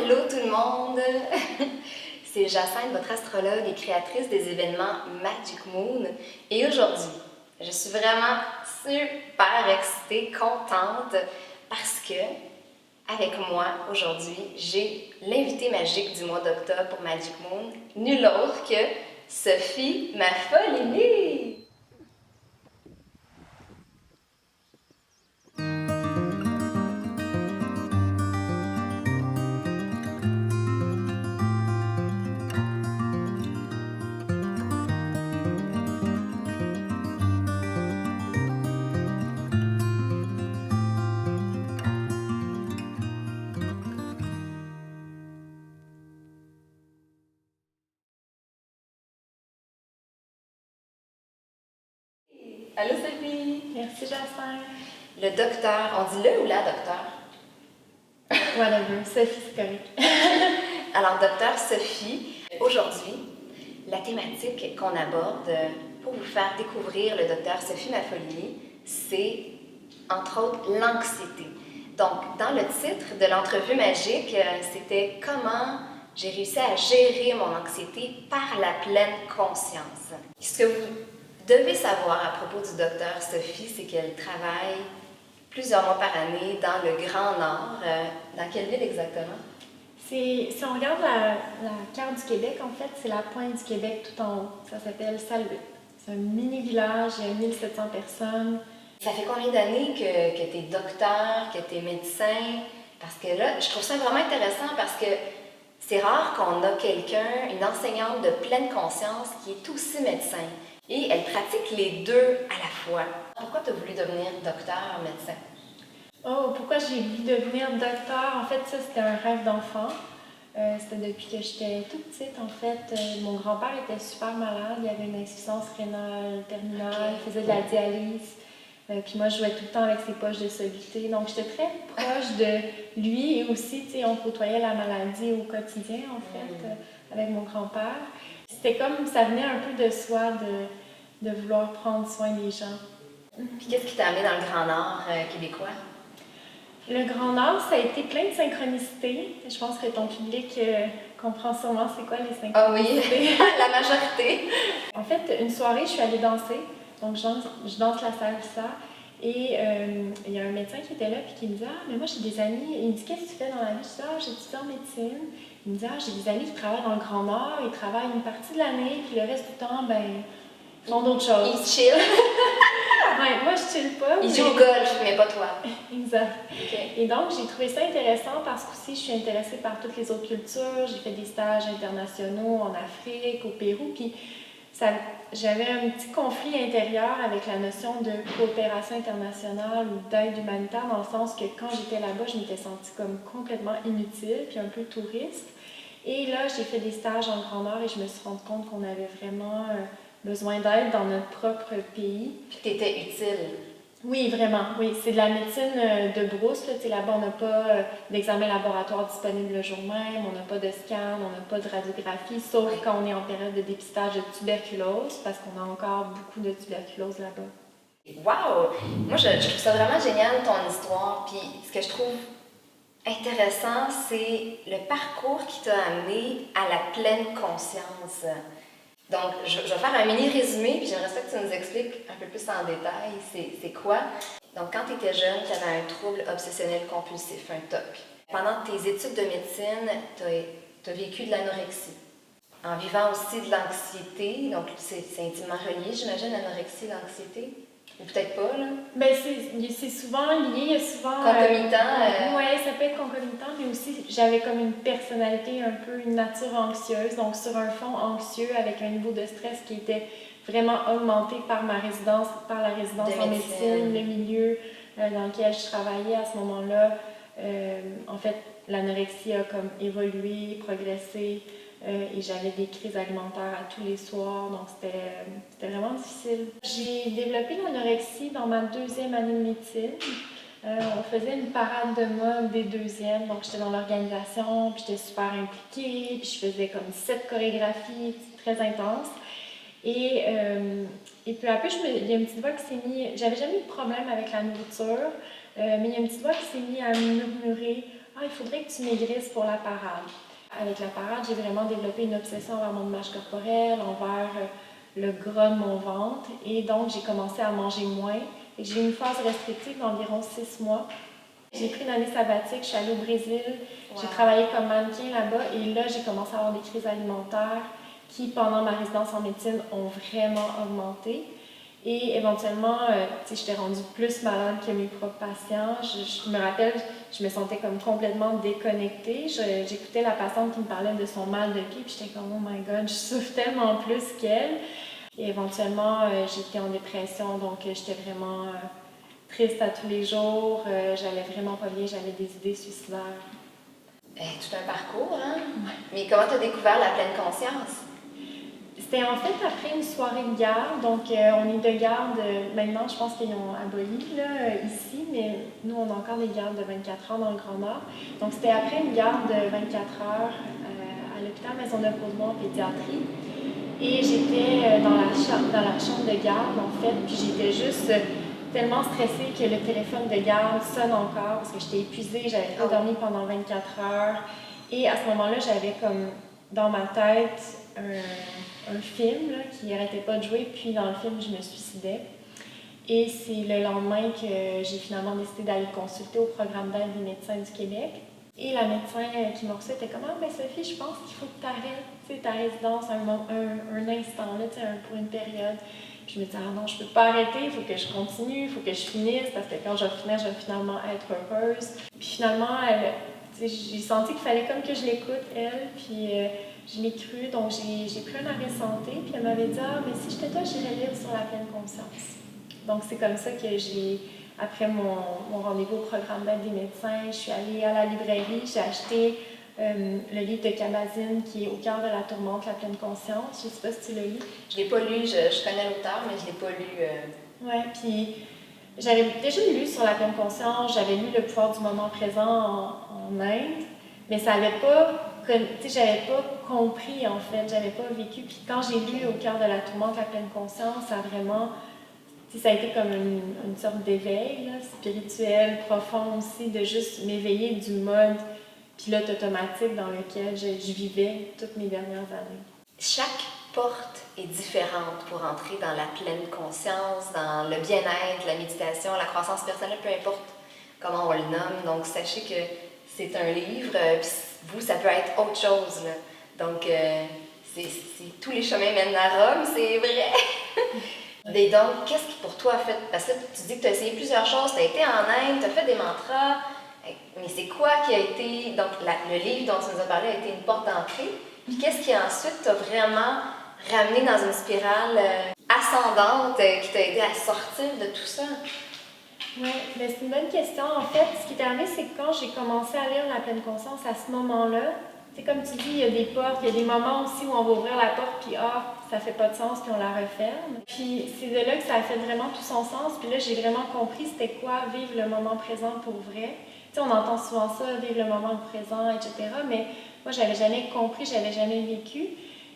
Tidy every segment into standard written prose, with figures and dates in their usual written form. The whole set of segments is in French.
Allô tout le monde! C'est Jacinthe, votre astrologue et créatrice des événements Magic Moon. Et aujourd'hui, je suis vraiment super excitée, contente, parce que, avec moi aujourd'hui, j'ai l'invité magique du mois d'octobre pour Magic Moon, nul autre que Sophie Maffolini! Allô Sophie! Merci Jacinthe. Le docteur, on dit le ou la docteur? Whatever, Sophie, c'est correct. Alors, docteur Sophie, aujourd'hui, la thématique qu'on aborde pour vous faire découvrir le docteur Sophie Maffolini, c'est, entre autres, l'anxiété. Donc, dans le titre de l'entrevue magique, c'était « Comment j'ai réussi à gérer mon anxiété par la pleine conscience ». Ce que vous devez savoir à propos du docteur Sophie, c'est qu'elle travaille plusieurs mois par année dans le Grand Nord. Dans quelle ville exactement? Si on regarde la carte du Québec, en fait, c'est la pointe du Québec tout en haut. Ça s'appelle Salouet. C'est un mini-village, il y a 1700 personnes. Ça fait combien d'années que tu es docteur, que tu es médecin? Parce que là, je trouve ça vraiment intéressant parce que c'est rare qu'on a quelqu'un, une enseignante de pleine conscience qui est aussi médecin. Et elle pratique les deux à la fois. Pourquoi tu as voulu devenir docteur, médecin? Oh, pourquoi j'ai voulu devenir docteur? En fait, ça, c'était un rêve d'enfant. C'était depuis que j'étais toute petite, en fait. Mon grand-père était super malade, il avait une insuffisance rénale terminale, il faisait de la dialyse. Puis moi, je jouais tout le temps avec ses poches de soluté. Donc, j'étais très proche de lui et aussi, tu sais, on côtoyait la maladie au quotidien, en fait, avec mon grand-père. C'était comme, ça venait un peu de soi de vouloir prendre soin des gens. Puis qu'est-ce qui t'a amené dans le Grand Nord québécois? Le Grand Nord, ça a été plein de synchronicités. Je pense que ton public comprend sûrement c'est quoi les synchronicités. Ah oui, la majorité. En fait, une soirée, je suis allée danser. Donc, je danse la salsa. Et il y a un médecin qui était là et qui me dit « Ah, mais moi, j'ai des amis. » Il me dit « Qu'est-ce que tu fais dans la vie? » Je dis « Ah, j'étudie en médecine. » Il me dit « Ah, j'ai des amis qui travaillent dans le Grand Nord. Ils travaillent une partie de l'année, puis le reste du temps, ben, ils font d'autres choses. » Ils chill. Ouais, moi, je chill pas. Ils jouent au golf, mais pas toi. Exact. Okay. Et donc, j'ai trouvé ça intéressant parce que aussi, je suis intéressée par toutes les autres cultures. J'ai fait des stages internationaux en Afrique, au Pérou, puis j'avais un petit conflit intérieur avec la notion de coopération internationale ou d'aide humanitaire, dans le sens que quand j'étais là-bas, je m'étais sentie comme complètement inutile, puis un peu touriste. Et là, j'ai fait des stages en Grand Nord et je me suis rendu compte qu'on avait vraiment besoin d'aide dans notre propre pays. Puis t'étais utile. Oui, vraiment. Oui, c'est de la médecine de brousse. Là-bas, on n'a pas d'examen laboratoire disponible le jour même, on n'a pas de scan, on n'a pas de radiographie, sauf quand on est en période de dépistage de tuberculose, parce qu'on a encore beaucoup de tuberculose là-bas. Wow! Moi, je trouve ça vraiment génial, ton histoire. Puis ce que je trouve intéressant, c'est le parcours qui t'a amené à la pleine conscience. Donc, je vais faire un mini résumé, puis j'aimerais ça que tu nous expliques un peu plus en détail c'est quoi. Donc, quand tu étais jeune, tu avais un trouble obsessionnel compulsif, un TOC. Pendant tes études de médecine, tu as vécu de l'anorexie. En vivant aussi de l'anxiété, donc c'est intimement relié, j'imagine, l'anorexie et l'anxiété. Ou peut-être pas, là? Bien, c'est souvent lié, il y a souvent... Concomitant? Oui, ça peut être concomitant, mais aussi j'avais comme une personnalité un peu, une nature anxieuse, donc sur un fond anxieux avec un niveau de stress qui était vraiment augmenté par la résidence en médecine, le milieu dans lequel je travaillais à ce moment-là. En fait, l'anorexie a comme évolué, progressé. Et j'avais des crises alimentaires à tous les soirs, donc c'était vraiment difficile. J'ai développé l'anorexie dans ma deuxième année de médecine. On faisait une parade de mode des deuxièmes, donc j'étais dans l'organisation, puis j'étais super impliquée, puis je faisais comme 7 chorégraphies très intenses. Et peu à peu, il y a une petite voix qui s'est mise, j'avais jamais eu de problème avec la nourriture, mais il y a une petite voix qui s'est mise à murmurer « Ah, il faudrait que tu maigrisses pour la parade. » Avec la parade, j'ai vraiment développé une obsession envers mon image corporelle, envers le gras de mon ventre. Et donc, j'ai commencé à manger moins. Et j'ai eu une phase restrictive d'environ 6 mois. J'ai pris une année sabbatique, je suis allée au Brésil, j'ai travaillé comme mannequin là-bas. Et là, j'ai commencé à avoir des crises alimentaires qui, pendant ma résidence en médecine, ont vraiment augmenté. Et éventuellement, j'étais rendue plus malade que mes propres patients. Je me rappelle, je me sentais comme complètement déconnectée. J'écoutais la patiente qui me parlait de son mal de pied, puis j'étais comme « Oh my God, je souffre tellement plus qu'elle ». Et éventuellement, j'étais en dépression, donc j'étais vraiment triste à tous les jours. J'allais vraiment pas bien, j'avais des idées suicidaires. Tout un parcours, hein? Mais comment tu as découvert la pleine conscience? C'était en fait après une soirée de garde, donc on est de garde, maintenant je pense qu'ils ont aboli là, ici, mais nous on a encore des gardes de 24 heures dans le Grand Nord. Donc c'était après une garde de 24 heures à l'hôpital Maisonneuve-Rosemont en pédiatrie. Et j'étais dans la chambre de garde en fait, puis j'étais juste tellement stressée que le téléphone de garde sonne encore parce que j'étais épuisée, j'avais pas dormi pendant 24 heures. Et à ce moment-là, j'avais comme dans ma tête un film là, qui n'arrêtait pas de jouer, puis dans le film, je me suicidais. Et c'est le lendemain que j'ai finalement décidé d'aller consulter au programme d'aide des médecins du Québec. Et la médecin qui m'a reçue était comme « Ah, ben Sophie, je pense qu'il faut que tu arrêtes ta résidence un instant, là, pour une période. » Je me disais « Ah non, je peux pas arrêter, il faut que je continue, il faut que je finisse, parce que quand je vais finir, je vais finalement être heureuse. » Puis finalement, j'ai senti qu'il fallait comme que je l'écoute, elle, puis je l'ai cru, donc j'ai pris un arrêt santé, puis elle m'avait dit « Ah, mais si j'étais toi, j'irais lire sur la pleine conscience. » Donc c'est comme ça que après mon rendez-vous au programme d'aide des médecins, je suis allée à la librairie, j'ai acheté le livre de Kabat-Zinn qui est Au cœur de la tourmente, la pleine conscience. Je ne sais pas si tu l'as lu. Je ne l'ai pas lu, je connais l'auteur, mais je ne l'ai pas lu. Oui, puis j'avais déjà lu sur la pleine conscience, j'avais lu Le pouvoir du moment présent en Inde, mais ça n'avait pas, j'avais pas compris en fait, j'avais pas vécu. Puis quand j'ai lu Au cœur de la tourmente, la pleine conscience, ça a vraiment... Ça a été comme une sorte d'éveil là, spirituel, profond aussi, de juste m'éveiller du mode pilote automatique dans lequel je vivais toutes mes dernières années. Chaque porte est différente pour entrer dans la pleine conscience, dans le bien-être, la méditation, la croissance personnelle, peu importe comment on le nomme. Donc, sachez que c'est un livre, puis vous, ça peut être autre chose. Là. Donc, c'est tous les chemins mènent à Rome, c'est vrai. Et donc, qu'est-ce qui pour toi a fait... Parce que tu dis que tu as essayé plusieurs choses, tu as été en Inde, tu as fait des mantras, mais c'est quoi qui a été... Donc, le livre dont tu nous as parlé a été une porte d'entrée, puis qu'est-ce qui ensuite t'a vraiment ramené dans une spirale ascendante qui t'a aidé à sortir de tout ça? Oui, mais c'est une bonne question. En fait, ce qui est arrivé, c'est que quand j'ai commencé à lire la pleine conscience à ce moment-là, comme tu dis, il y a des portes, il y a des moments aussi où on va ouvrir la porte, puis ça fait pas de sens, puis on la referme. Puis c'est de là que ça a fait vraiment tout son sens, puis là, j'ai vraiment compris c'était quoi vivre le moment présent pour vrai. On entend souvent ça, vivre le moment présent, etc., mais moi, j'avais jamais compris, j'avais jamais vécu.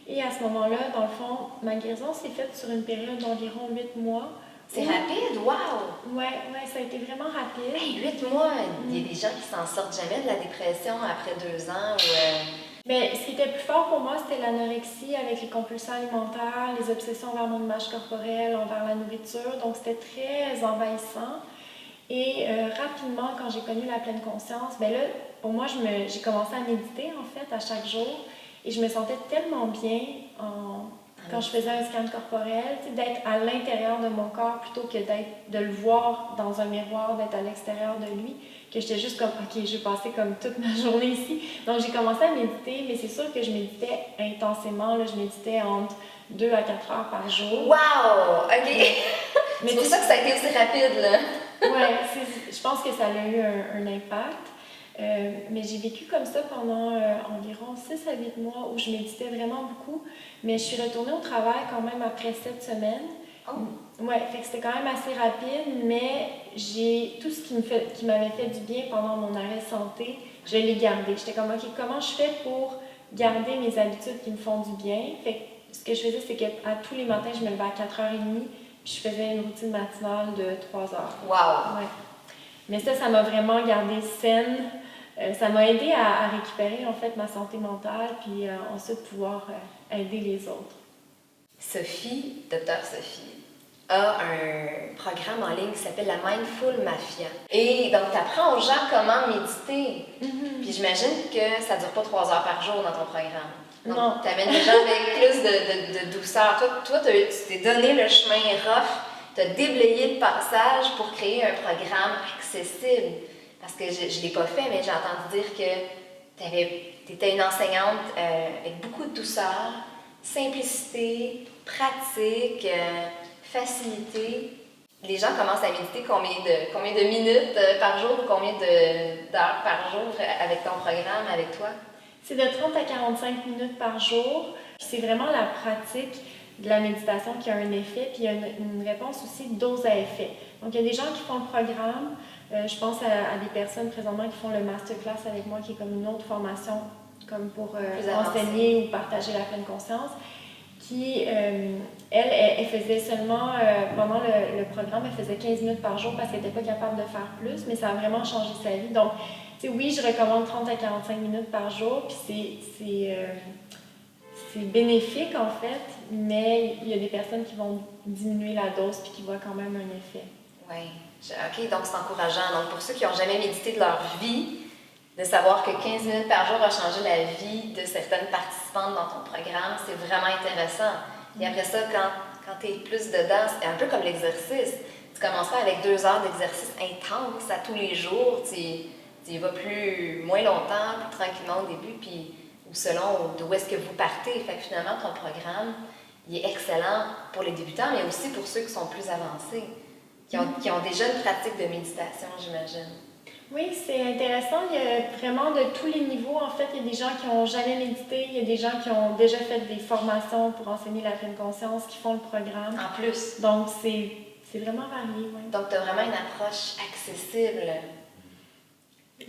Et à ce moment-là, dans le fond, ma guérison s'est faite sur une période d'environ 8 mois. C'est rapide? Wow! Ouais, ça a été vraiment rapide. Hey, 8 mois! Il y a des gens qui s'en sortent jamais de la dépression après 2 ans. Mais ce qui était plus fort pour moi, c'était l'anorexie avec les compulsions alimentaires, les obsessions envers mon image corporelle, envers la nourriture. Donc, c'était très envahissant. Et rapidement, quand j'ai connu la pleine conscience, ben là, pour moi, j'ai commencé à méditer, en fait, à chaque jour. Et je me sentais tellement bien quand je faisais un scan corporel, d'être à l'intérieur de mon corps plutôt que de le voir dans un miroir, d'être à l'extérieur de lui, que j'étais juste comme, OK, je vais passer comme toute ma journée ici. Donc, j'ai commencé à méditer, mais c'est sûr que je méditais intensément. Là, je méditais entre 2 à 4 heures par jour. Wow! OK! C'est pour ça que ça a été aussi rapide, là. Oui, je pense que ça a eu un impact. Mais j'ai vécu comme ça pendant environ 6 à 8 mois où je méditais vraiment beaucoup. Mais je suis retournée au travail quand même après 7 semaines. Oh. Ouais, fait que c'était quand même assez rapide, mais j'ai tout ce qui m'avait fait du bien pendant mon arrêt santé, je l'ai gardé. J'étais comme, OK, comment je fais pour garder mes habitudes qui me font du bien? Fait que ce que je faisais, c'est qu'à tous les matins, je me levais à 4h30, puis je faisais une routine matinale de 3 heures. Wow! Ouais. Mais ça m'a vraiment gardée saine. Ça m'a aidé à récupérer en fait ma santé mentale, puis ensuite pouvoir aider les autres. Sophie, Docteur Sophie, a un programme en ligne qui s'appelle la Mindful Mafia. Et donc, tu apprends aux gens comment méditer. Puis j'imagine que ça ne dure pas 3 heures par jour dans ton programme. Donc, tu amènes les gens avec plus de douceur. Toi, tu t'es donné le chemin rough, tu as déblayé le passage pour créer un programme accessible. Parce que je ne l'ai pas fait, mais j'ai entendu dire que tu étais une enseignante avec beaucoup de douceur, simplicité, pratique, facilité. Les gens commencent à méditer combien de minutes par jour ou combien d'heures par jour avec ton programme, avec toi? C'est de 30 à 45 minutes par jour. C'est vraiment la pratique de la méditation qui a un effet, puis il y a une réponse aussi dose à effet. Donc, il y a des gens qui font le programme. Je pense à des personnes présentement qui font le masterclass avec moi, qui est comme une autre formation comme pour enseigner ou partager la pleine conscience, qui, elle faisait seulement, pendant le programme, elle faisait 15 minutes par jour parce qu'elle n'était pas capable de faire plus, mais ça a vraiment changé sa vie. Donc, oui, je recommande 30 à 45 minutes par jour, puis c'est bénéfique en fait, mais il y a des personnes qui vont diminuer la dose puis qui voient quand même un effet. Oui, OK, donc c'est encourageant. Donc pour ceux qui n'ont jamais médité de leur vie, de savoir que 15 minutes par jour a changé la vie de certaines participantes dans ton programme, c'est vraiment intéressant. Et après ça, quand tu es plus dedans, c'est un peu comme l'exercice. Tu commences pas avec 2 heures d'exercice intense à tous les jours, tu y vas moins longtemps, plus tranquillement au début, puis ou selon d'où est-ce que vous partez. Fait que finalement, ton programme, il est excellent pour les débutants, mais aussi pour ceux qui sont plus avancés, qui ont déjà une pratique de méditation, j'imagine. Oui, c'est intéressant. Il y a vraiment de tous les niveaux. En fait, il y a des gens qui n'ont jamais médité, il y a des gens qui ont déjà fait des formations pour enseigner la pleine conscience, qui font le programme. En plus. Donc, c'est vraiment varié. Oui. Donc, tu as vraiment une approche accessible. Je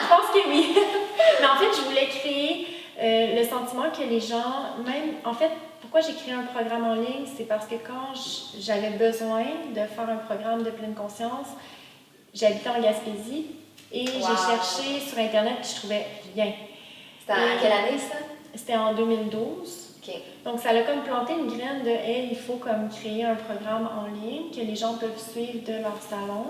pense que oui. Mais en fait, je voulais créer le sentiment que les gens, même, en fait, pourquoi j'ai créé un programme en ligne, c'est parce que quand j'avais besoin de faire un programme de pleine conscience, j'habitais en Gaspésie et j'ai cherché sur Internet et je trouvais rien. C'était en quelle année, ça? C'était en 2012. Okay. Donc, ça a comme planté une graine de hey, il faut comme créer un programme en ligne que les gens peuvent suivre de leur salon.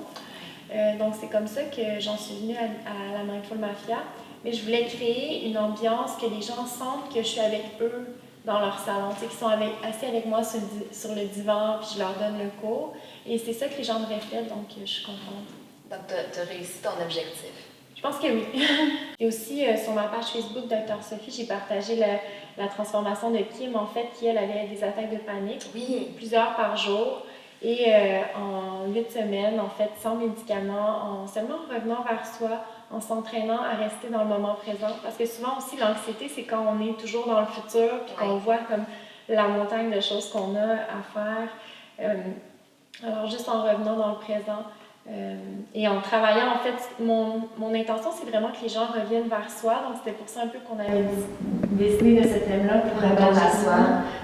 Donc, c'est comme ça que j'en suis venue à la Mindful Mafia. Mais je voulais créer une ambiance que les gens sentent que je suis avec eux dans leur salon, qu'ils sont assis avec moi sur le divan, puis je leur donne le cours. Et c'est ça que les gens me reflètent, donc je suis contente. Donc, tu as réussi ton objectif. Je pense que oui. Et aussi, sur ma page Facebook Dr Sophie, j'ai partagé la transformation de Kim, en fait, qui, elle, avait des attaques de panique. Oui. Plusieurs par jour. Et en 8 semaines, en fait, sans médicaments, en seulement revenant vers soi, en s'entraînant à rester dans le moment présent. Parce que souvent aussi, l'anxiété, c'est quand on est toujours dans le futur, puis qu'on voit comme la montagne de choses qu'on a à faire. Alors, juste en revenant dans le présent et en travaillant, en fait, mon intention, c'est vraiment que les gens reviennent vers soi. Donc, c'était pour ça un peu qu'on avait décidé de ce thème-là. Pour retour à soi.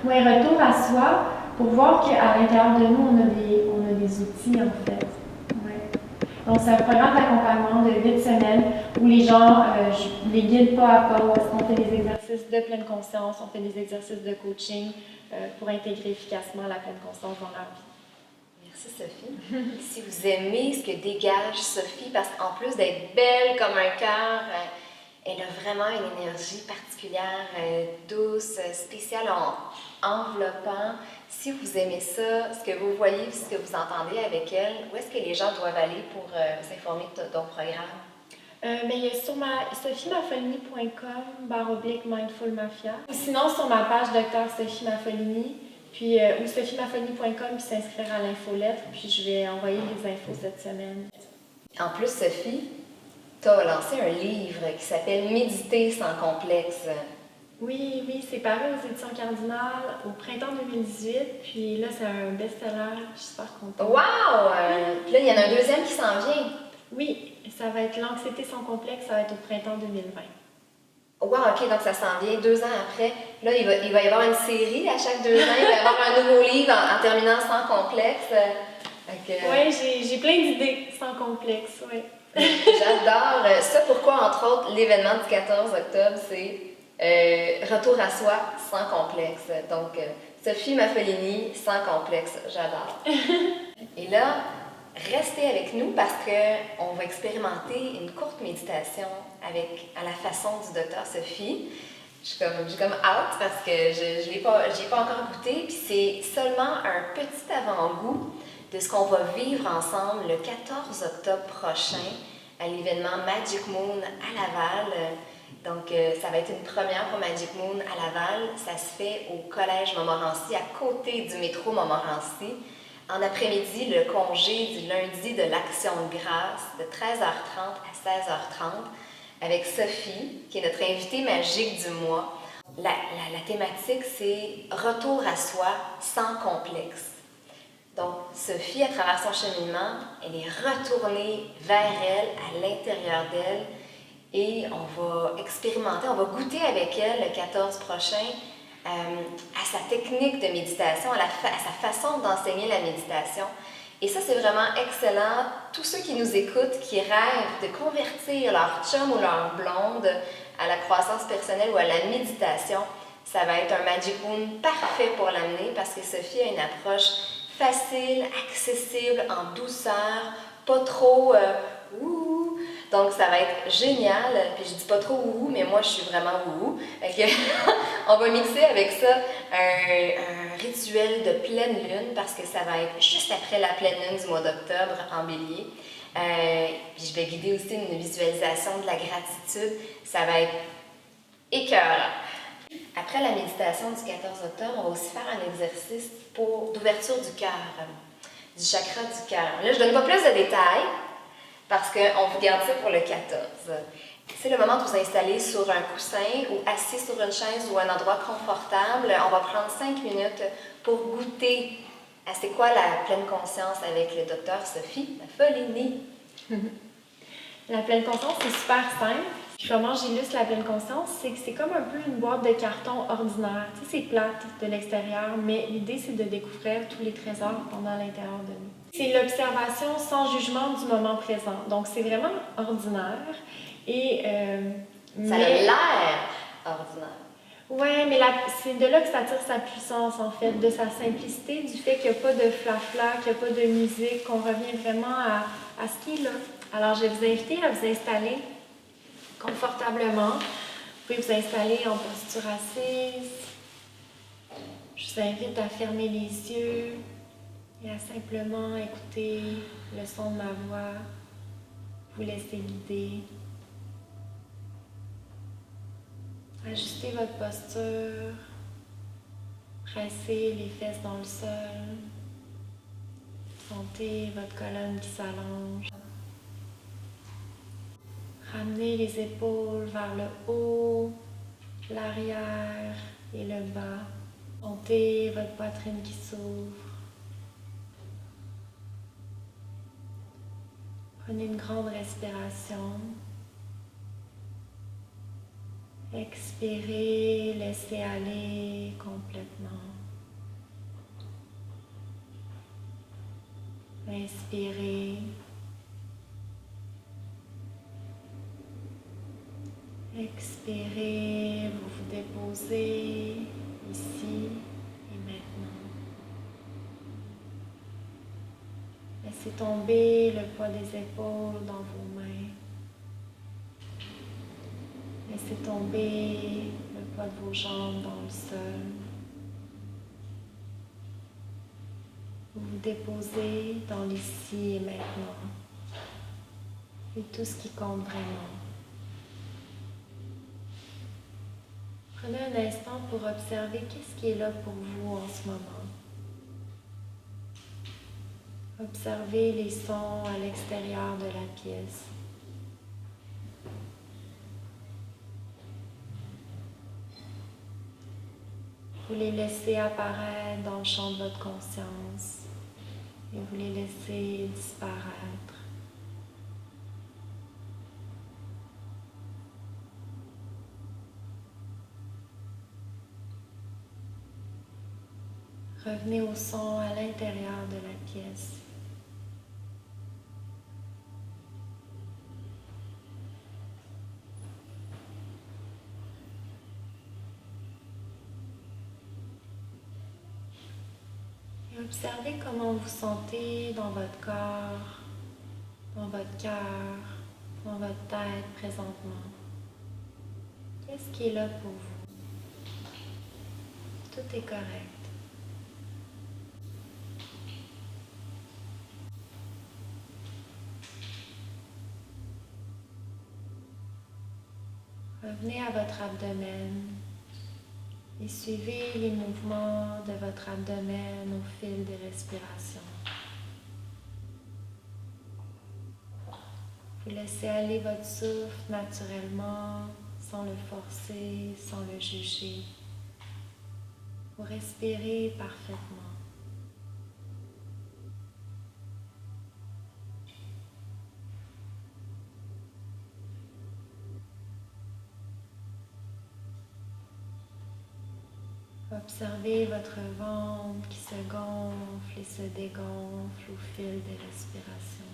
Oui, retour à soi, pour voir qu'à l'intérieur de nous, on a des outils, en fait. Ouais. Donc, c'est un programme d'accompagnement de 8 semaines où les gens, je les guide pas à pas, où est-ce qu'on fait des exercices de pleine conscience, on fait des exercices de coaching pour intégrer efficacement la pleine conscience dans leur vie. Merci Sophie. Si vous aimez ce que dégage Sophie, parce qu'en plus d'être belle comme un cœur, elle a vraiment une énergie particulière, douce, spéciale, enveloppant. Si vous aimez ça, ce que vous voyez, ce que vous entendez avec elle, où est-ce que les gens doivent aller pour s'informer de ton programme? Mais il y a sur sophiemafolini.com/mindful mafia. Ou sinon sur ma page Dr Sophie Mafolini, puis ou sophiemafolini.com, puis s'inscrire à l'infolettre, puis je vais envoyer les infos cette semaine. En plus, Sophie, tu as lancé un livre qui s'appelle Méditer sans complexe. Oui, c'est paru aux éditions Cardinal au printemps 2018, puis là, c'est un best-seller, je suis super contente. Wow! Puis là, il y en a un deuxième qui s'en vient. Oui, ça va être l'anxiété sans complexe, ça va être au printemps 2020. Wow, OK, donc ça s'en vient 2 ans après. Là, il va y avoir une série à chaque 2 ans, il va y avoir un nouveau livre en terminant sans complexe. Oui, j'ai plein d'idées sans complexe, oui. J'adore ça. Pourquoi, entre autres, l'événement du 14 octobre, c'est retour à soi sans complexe. Donc, Sophie Maffolini, sans complexe, j'adore. Et là, restez avec nous parce qu'on va expérimenter une courte méditation à la façon du docteur Sophie. J'ai comme hâte parce que je n'y ai pas encore goûté. Puis c'est seulement un petit avant-goût de ce qu'on va vivre ensemble le 14 octobre prochain à l'événement Magic Moon à Laval. Donc, ça va être une première pour Magic Moon à Laval. Ça se fait au Collège Montmorency, à côté du métro Montmorency. En après-midi, le congé du lundi de l'Action de grâce de 13h30 à 16h30 avec Sophie, qui est notre invitée magique du mois. La thématique, c'est retour à soi sans complexe. Donc, Sophie, à travers son cheminement, elle est retournée vers elle, à l'intérieur d'elle, et on va expérimenter, on va goûter avec elle le 14 prochain à sa technique de méditation, à sa façon d'enseigner la méditation. Et ça, c'est vraiment excellent. Tous ceux qui nous écoutent, qui rêvent de convertir leur chum ou leur blonde à la croissance personnelle ou à la méditation, ça va être un Magic Moon parfait pour l'amener parce que Sophie a une approche facile, accessible, en douceur, pas trop ouh. Donc, ça va être génial. Puis je dis pas trop ouh, mais moi, je suis vraiment ouh. On va mixer avec ça un rituel de pleine lune parce que ça va être juste après la pleine lune du mois d'octobre en bélier. Puis je vais guider aussi une visualisation de la gratitude. Ça va être écœurant. Après la méditation du 14 octobre, on va aussi faire un exercice d'ouverture du cœur, du chakra du cœur. Là, je ne donne pas plus de détails parce qu'on vous garde ça pour le 14. C'est le moment de vous installer sur un coussin ou assis sur une chaise ou un endroit confortable. On va prendre 5 minutes pour goûter à c'est quoi la pleine conscience avec le docteur Sophie Maffolini. La pleine conscience, c'est super simple. Comment j'illustre la pleine conscience, c'est que c'est comme un peu une boîte de carton ordinaire. Tu sais, c'est plate de l'extérieur, mais l'idée, c'est de découvrir tous les trésors pendant l'intérieur de nous. C'est l'observation sans jugement du moment présent. Donc, c'est vraiment ordinaire. Et, ça a l'air ordinaire. Oui, mais c'est de là que ça tire sa puissance, en fait, de sa simplicité, du fait qu'il n'y a pas de flafla, qu'il n'y a pas de musique, qu'on revient vraiment à ce qui est là. Alors, je vais vous inviter à vous installer confortablement. Vous pouvez vous installer en posture assise. Je vous invite à fermer les yeux et à simplement écouter le son de ma voix, vous laisser guider. Ajustez votre posture, pressez les fesses dans le sol, sentez votre colonne qui s'allonge. Ramenez les épaules vers le haut, l'arrière et le bas. Sentez votre poitrine qui s'ouvre. Prenez une grande respiration. Expirez, laissez aller complètement. Inspirez. Expirez, vous vous déposez ici et maintenant. Laissez tomber le poids des épaules dans vos mains. Laissez tomber le poids de vos jambes dans le sol. Vous vous déposez dans l'ici et maintenant. Et tout ce qui compte vraiment. Prenez un instant pour observer qu'est-ce qui est là pour vous en ce moment. Observez les sons à l'extérieur de la pièce. Vous les laissez apparaître dans le champ de votre conscience et vous les laissez disparaître. Revenez au son à l'intérieur de la pièce. Observez comment vous sentez dans votre corps, dans votre cœur, dans votre tête présentement. Qu'est-ce qui est là pour vous? Tout est correct. Revenez à votre abdomen et suivez les mouvements de votre abdomen au fil des respirations. Vous laissez aller votre souffle naturellement, sans le forcer, sans le juger. Vous respirez parfaitement. Observez votre ventre qui se gonfle et se dégonfle au fil des respirations.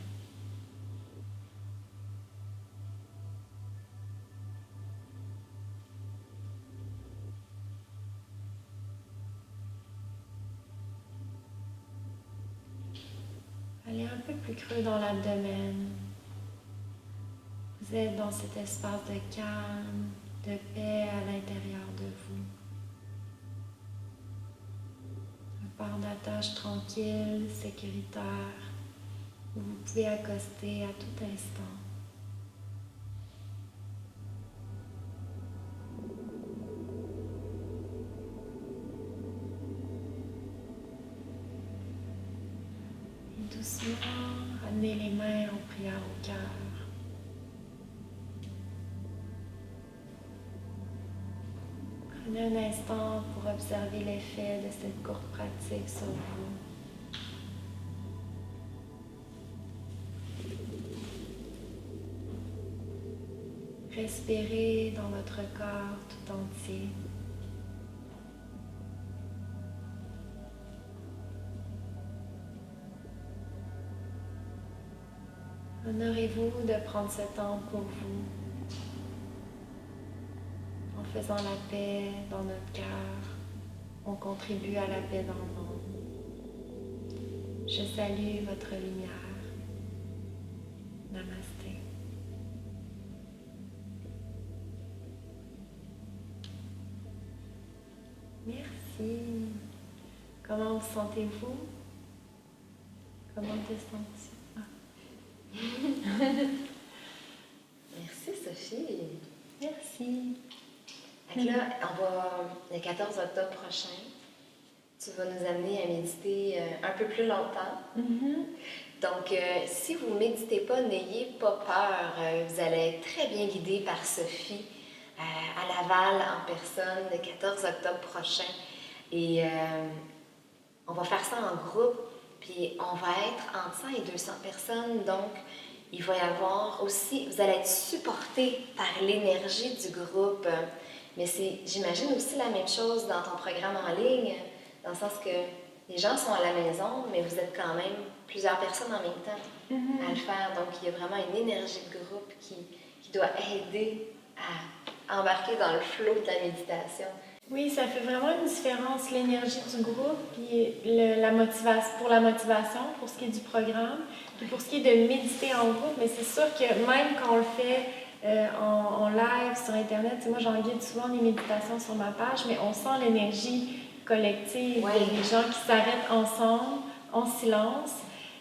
Allez un peu plus creux dans l'abdomen. Vous êtes dans cet espace de calme, de paix à l'intérieur de vous. Un port d'attache tranquille, sécuritaire, où vous pouvez accoster à tout instant. Et doucement, ramenez les mains en prière au cœur. Prenez un instant pour observer l'effet de cette courte pratique sur vous. Respirez dans votre corps tout entier. Honorez-vous de prendre ce temps pour vous, en faisant la paix dans notre cœur. On contribue à la paix dans le monde. Je salue votre lumière. Namasté. Merci. Comment vous sentez-vous? Comment te sens-tu? Merci, Sophie. Merci. Donc là, le 14 octobre prochain, tu vas nous amener à méditer un peu plus longtemps. Donc, si vous ne méditez pas, n'ayez pas peur. Vous allez être très bien guidé par Sophie à Laval en personne le 14 octobre prochain. Et on va faire ça en groupe, puis on va être entre 100 et 200 personnes. Donc, il va y avoir aussi, vous allez être supporté par l'énergie du groupe. Mais c'est, j'imagine, aussi la même chose dans ton programme en ligne, dans le sens que les gens sont à la maison, mais vous êtes quand même plusieurs personnes en même temps à le faire. Donc, il y a vraiment une énergie de groupe qui doit aider à embarquer dans le flot de la méditation. Oui, ça fait vraiment une différence, l'énergie du groupe, puis la motivation, pour la motivation, pour ce qui est du programme, puis pour ce qui est de méditer en groupe. Mais c'est sûr que même quand on le fait en live sur Internet, moi j'en guide souvent des méditations sur ma page, mais on sent l'énergie collective, des gens qui s'arrêtent ensemble, en silence.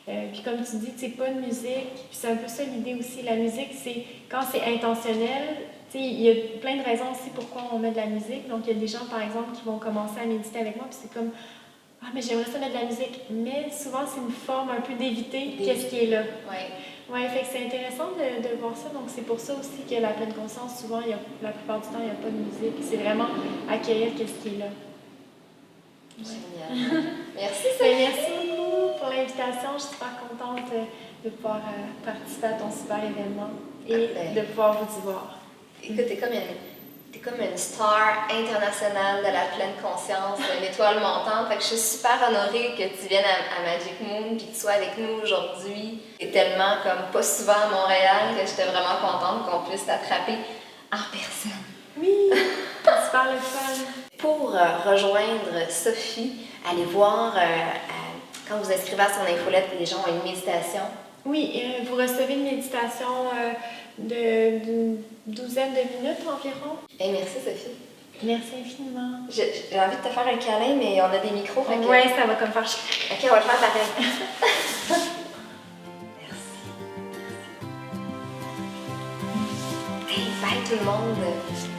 Puis comme tu dis, c'est pas de musique, puis c'est un peu ça l'idée aussi. La musique, c'est quand c'est intentionnel. Il y a plein de raisons aussi pourquoi on met de la musique. Donc, il y a des gens, par exemple, qui vont commencer à méditer avec moi, puis c'est comme « Ah, mais j'aimerais ça mettre de la musique. » Mais souvent, c'est une forme un peu d'éviter qu'est-ce qui est là. Oui, fait que c'est intéressant de voir ça. Donc, c'est pour ça aussi que la pleine conscience, souvent, la plupart du temps, il n'y a pas de musique. C'est vraiment accueillir qu'est-ce qui est là. Génial. Merci, Sophie. Merci beaucoup pour l'invitation. Je suis super contente de pouvoir participer à ton super événement et de pouvoir vous y voir. Écoute, t'es comme une star internationale de la pleine conscience, une étoile montante. Fait que je suis super honorée que tu viennes à Magic Moon puis que tu sois avec nous aujourd'hui. C'est tellement comme pas souvent à Montréal que j'étais vraiment contente qu'on puisse t'attraper en personne. Oui, super le fun. Pour rejoindre Sophie, allez voir Quand vous inscrivez à son infolette, les gens ont une méditation. Oui, vous recevez une méditation d'une douzaine de minutes environ. Hey, merci Sophie. Merci infiniment. J'ai envie de te faire un câlin, mais on a des micros. Fait que... Ouais, ça va comme faire. Ok, on va le faire pareil. Merci. Hey, bye tout le monde.